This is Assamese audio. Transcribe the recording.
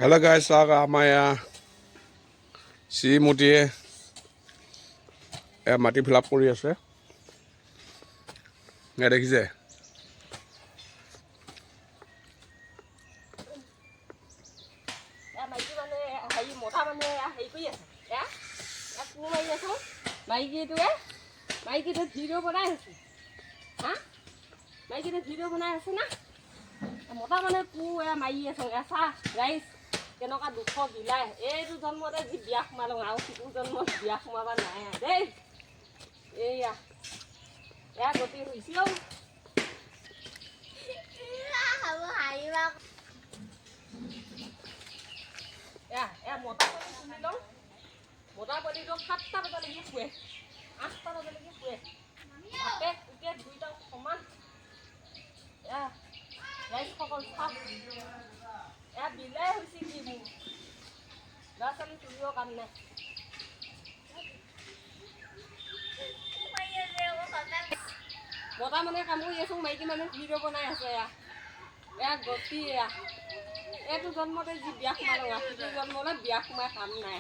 Hello guys, চাওক আমাৰ শ্ৰীমতীয়ে মাটি ফিল আপ কৰি আছে। দেখিছে মতা মানে মাৰি আছো ৰাইজ কেনেকুৱা দুখ বিলাই এইটো জন্মতে যি বিয়া সোমালো আৰু সিটো জন্মত বিয়া সোমাবা নাই দেই। এয়া এয়া গতি হৈছেও মতা পোৱালি শুনি লওঁ। মতা পোৱালিটো 7টা বজালৈকে শুৱে, 8টা বজালৈকে শুৱে। বাপেক পুতেক দুইটা সমান। ৰাইজসকল চাওক বিলাই হৈছে কি মোৰ ল'ৰা ছোৱালী তুলিও কাম নাই। মতা মানে কাম কৰি আছো, মাইকী মানুহ ভিডিঅ' বনাই আছে। গতি এইটো জন্মতে যি বিয়া সোমালো সিটো জন্মলৈ বিয়া সোমাই কাম নাই।